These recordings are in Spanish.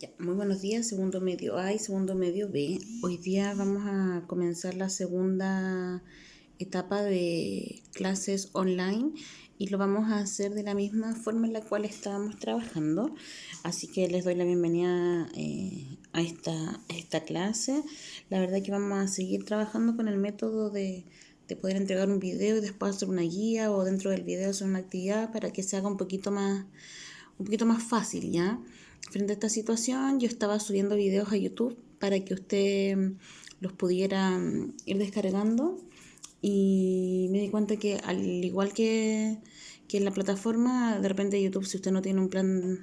Ya, muy buenos días, segundo medio A y segundo medio B. Hoy día vamos a comenzar la segunda etapa de clases online y lo vamos a hacer de la misma forma en la cual estábamos trabajando. Así que les doy la bienvenida a esta clase. La verdad que vamos a seguir trabajando con el método de poder entregar un video y después hacer una guía o dentro del video hacer una actividad para que se haga un poquito más fácil, ¿ya? Frente a esta situación, yo estaba subiendo videos a YouTube para que usted los pudiera ir descargando y me di cuenta que al igual que en la plataforma, de repente YouTube, si usted no tiene un plan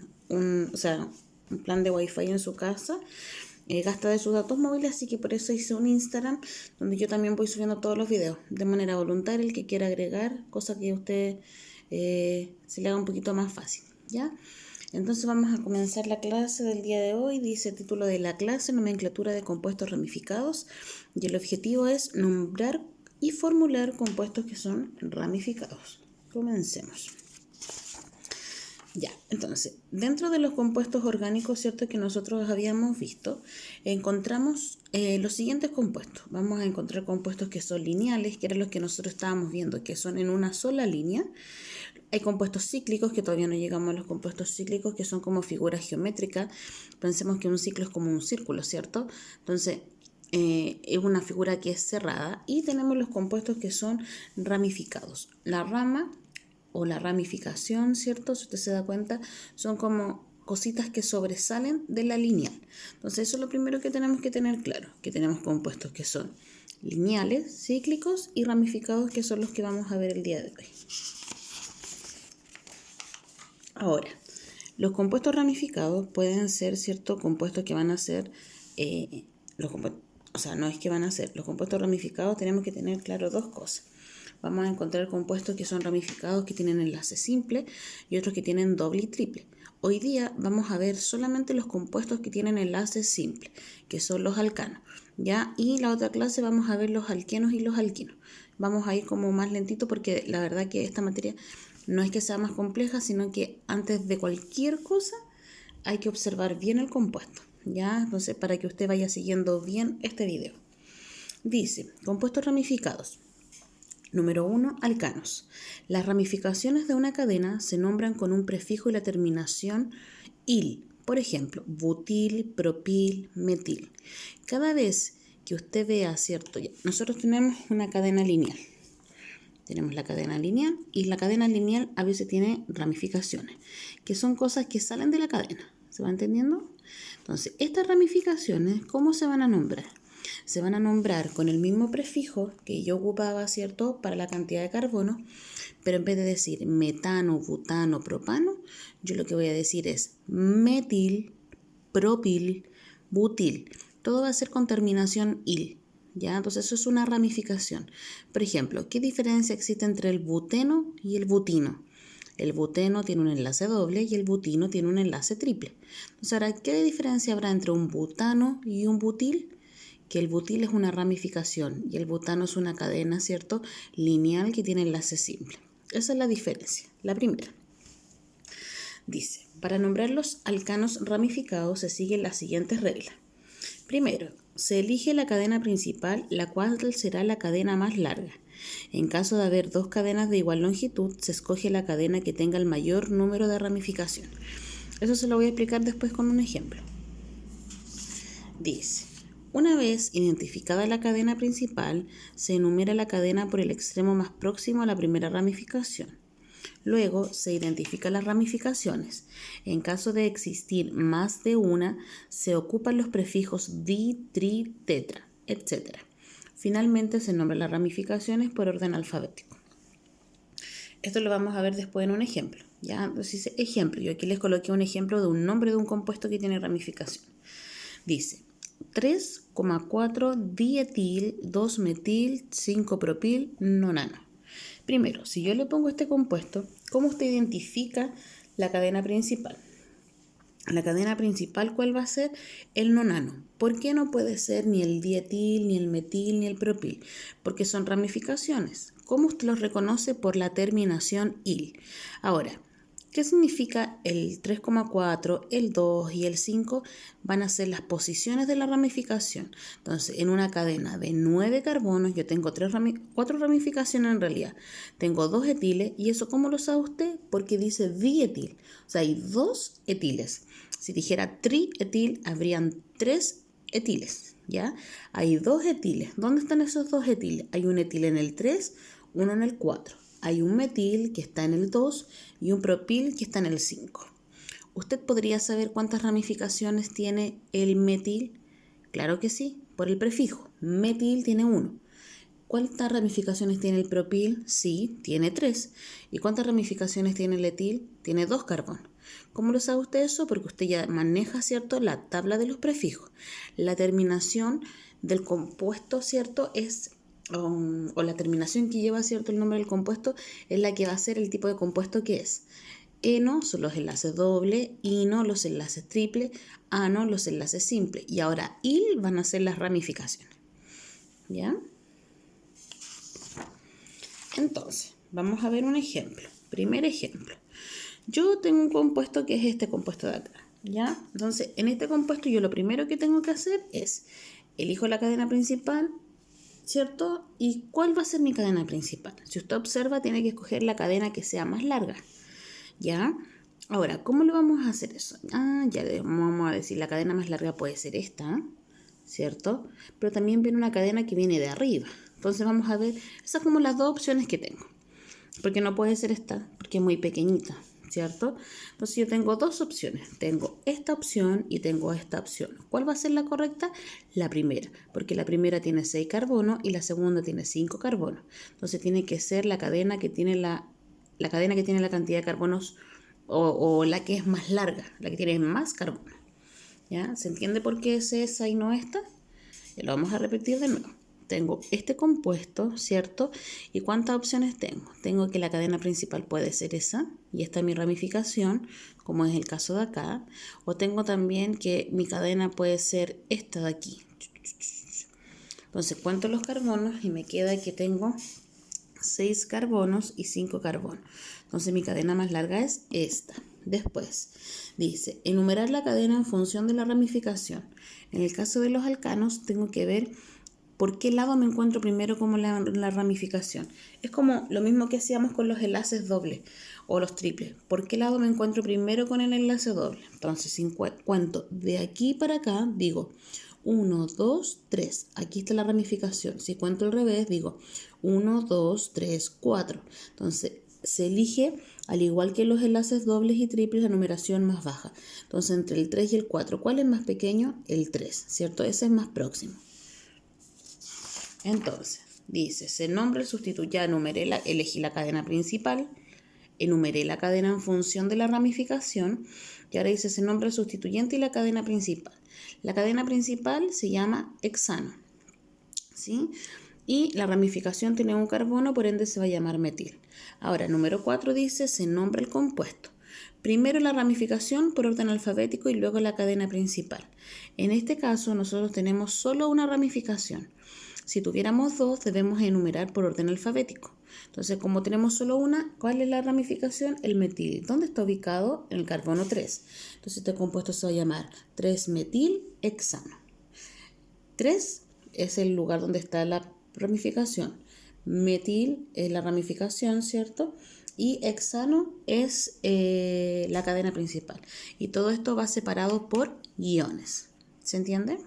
de Wi-Fi en su casa, gasta de sus datos móviles, así que por eso hice un Instagram donde yo también voy subiendo todos los videos de manera voluntaria, el que quiera agregar, cosa que a usted se le haga un poquito más fácil, ¿ya? Entonces vamos a comenzar la clase del día de hoy. Dice título de la clase, nomenclatura de compuestos ramificados, y el objetivo es nombrar y formular compuestos que son ramificados. Comencemos. Ya, entonces, dentro de los compuestos orgánicos, ¿cierto?, que nosotros habíamos visto, encontramos los siguientes compuestos. Vamos a encontrar compuestos que son lineales, que eran los que nosotros estábamos viendo, que son en una sola línea. Hay compuestos cíclicos, que todavía no llegamos a los compuestos cíclicos, que son como figuras geométricas. Pensemos que un ciclo es como un círculo, ¿cierto? Entonces, es una figura que es cerrada. Y tenemos los compuestos que son ramificados. La rama o la ramificación, ¿cierto? Si usted se da cuenta, son como cositas que sobresalen de la lineal. Entonces, eso es lo primero que tenemos que tener claro, que tenemos compuestos que son lineales, cíclicos y ramificados, que son los que vamos a ver el día de hoy. Ahora, los compuestos ramificados pueden ser ciertos compuestos que van a ser, no es que van a ser, los compuestos ramificados tenemos que tener claro dos cosas. Vamos a encontrar compuestos que son ramificados que tienen enlace simple y otros que tienen doble y triple. Hoy día vamos a ver solamente los compuestos que tienen enlace simple, que son los alcanos, ¿ya? Y la otra clase vamos a ver los alquenos y los alquinos. Vamos a ir como más lentito porque la verdad que esta materia no es que sea más compleja, sino que antes de cualquier cosa hay que observar bien el compuesto, ¿ya? Entonces, para que usted vaya siguiendo bien este video. Dice, compuestos ramificados. Número 1, alcanos. Las ramificaciones de una cadena se nombran con un prefijo y la terminación il. Por ejemplo, butil, propil, metil. Cada vez que usted vea, ¿cierto? Nosotros tenemos una cadena lineal. Tenemos la cadena lineal y la cadena lineal a veces tiene ramificaciones, que son cosas que salen de la cadena. ¿Se va entendiendo? Entonces, estas ramificaciones, ¿cómo se van a nombrar? Se van a nombrar con el mismo prefijo que yo ocupaba, ¿cierto?, para la cantidad de carbono, pero en vez de decir metano, butano, propano, yo lo que voy a decir es metil, propil, butil. Todo va a ser con terminación il, ¿ya? Entonces eso es una ramificación. Por ejemplo, ¿qué diferencia existe entre el buteno y el butino? El buteno tiene un enlace doble y el butino tiene un enlace triple. Entonces, ahora, ¿qué diferencia habrá entre un butano y un butil? Que el butil es una ramificación y el butano es una cadena, ¿cierto?, lineal que tiene enlace simple. Esa es la diferencia, la primera. Dice, para nombrar los alcanos ramificados se siguen las siguientes reglas. Primero, se elige la cadena principal, la cual será la cadena más larga. En caso de haber dos cadenas de igual longitud, se escoge la cadena que tenga el mayor número de ramificaciones. Eso se lo voy a explicar después con un ejemplo. Dice, una vez identificada la cadena principal, se enumera la cadena por el extremo más próximo a la primera ramificación. Luego se identifican las ramificaciones. En caso de existir más de una, se ocupan los prefijos di, tri, tetra, etc. Finalmente se nombran las ramificaciones por orden alfabético. Esto lo vamos a ver después en un ejemplo, ¿ya? Entonces dice ejemplo. Yo aquí les coloqué un ejemplo de un nombre de un compuesto que tiene ramificación. Dice 3,4 dietil, 2 metil, 5 propil, nonano. Primero, si yo le pongo este compuesto, ¿cómo usted identifica la cadena principal? La cadena principal, ¿cuál va a ser? El nonano. ¿Por qué no puede ser ni el dietil, ni el metil, ni el propil? Porque son ramificaciones. ¿Cómo usted los reconoce? Por la terminación il. Ahora, ¿Qué significa el 3,4, el 2 y el 5? Van a ser las posiciones de la ramificación. Entonces, en una cadena de 9 carbonos, yo tengo 4 ramificaciones en realidad. Tengo 2 etiles, y eso ¿cómo lo sabe usted? Porque dice dietil. O sea, hay 2 etiles. Si dijera trietil, habrían 3 etiles, ¿ya? Hay 2 etiles. ¿Dónde están esos 2 etiles? Hay un etil en el 3, uno en el 4. Hay un metil que está en el 2 y un propil que está en el 5. ¿Usted podría saber cuántas ramificaciones tiene el metil? Claro que sí, por el prefijo. Metil tiene 1. ¿Cuántas ramificaciones tiene el propil? Sí, tiene 3. ¿Y cuántas ramificaciones tiene el etil? Tiene 2 carbonos. ¿Cómo lo sabe usted eso? Porque usted ya maneja, ¿cierto?, la tabla de los prefijos. La terminación del compuesto, ¿cierto?, es o la terminación que lleva, ¿cierto?, el nombre del compuesto es la que va a ser el tipo de compuesto que es. Eno son los enlaces doble, ino los enlaces triple, ano los enlaces simples. Y ahora il van a ser las ramificaciones. ¿Ya? Entonces, vamos a ver un ejemplo. Primer ejemplo. Yo tengo un compuesto que es este compuesto de acá. ¿Ya? Entonces, en este compuesto yo lo primero que tengo que hacer es elijo la cadena principal, ¿cierto? ¿Y cuál va a ser mi cadena principal? Si usted observa, tiene que escoger la cadena que sea más larga, ¿ya? Ahora, ¿cómo lo vamos a hacer eso? Ya vamos a decir, la cadena más larga puede ser esta, ¿cierto? Pero también viene una cadena que viene de arriba. Entonces vamos a ver, esas como las dos opciones que tengo. Porque no puede ser esta, porque es muy pequeñita, ¿cierto? Entonces yo tengo dos opciones. Tengo esta opción y tengo esta opción. ¿Cuál va a ser la correcta? La primera, porque la primera tiene 6 carbonos y la segunda tiene 5 carbonos. Entonces tiene que ser la cadena que tiene la cadena que tiene la cantidad de carbonos o la que es más larga, la que tiene más carbonos. ¿Ya? ¿Se entiende por qué es esa y no esta? Y lo vamos a repetir de nuevo. Tengo este compuesto, ¿cierto? ¿Y cuántas opciones tengo? Tengo que la cadena principal puede ser esa, y esta es mi ramificación, como es el caso de acá. O tengo también que mi cadena puede ser esta de aquí. Entonces cuento los carbonos y me queda que tengo 6 carbonos y 5 carbonos. Entonces mi cadena más larga es esta. Después dice, enumerar la cadena en función de la ramificación. En el caso de los alcanos tengo que ver por qué lado me encuentro primero como la ramificación. Es como lo mismo que hacíamos con los enlaces dobles o los triples. ¿Por qué lado me encuentro primero con el enlace doble? Entonces, si cuento de aquí para acá, digo 1, 2, 3. Aquí está la ramificación. Si cuento al revés, digo 1, 2, 3, 4. Entonces, se elige, al igual que los enlaces dobles y triples, la numeración más baja. Entonces, entre el 3 y el 4, ¿cuál es más pequeño? El 3, ¿cierto? Ese es más próximo. Entonces, dice, se nombra el sustituto, ya elegí la cadena principal, enumeré la cadena en función de la ramificación, y ahora dice, se nombra el sustituyente y la cadena principal. La cadena principal se llama hexano, ¿sí? Y la ramificación tiene un carbono, por ende se va a llamar metil. Ahora, número 4 dice, se nombra el compuesto. Primero la ramificación por orden alfabético y luego la cadena principal. En este caso, nosotros tenemos solo una ramificación. Si tuviéramos dos, debemos enumerar por orden alfabético. Entonces, como tenemos solo una, ¿cuál es la ramificación? El metil. ¿Dónde está ubicado? En el carbono 3. Entonces, este compuesto se va a llamar 3-metilhexano. 3 es el lugar donde está la ramificación. Metil es la ramificación, ¿cierto? Y hexano es la cadena principal. Y todo esto va separado por guiones. ¿Se entiende?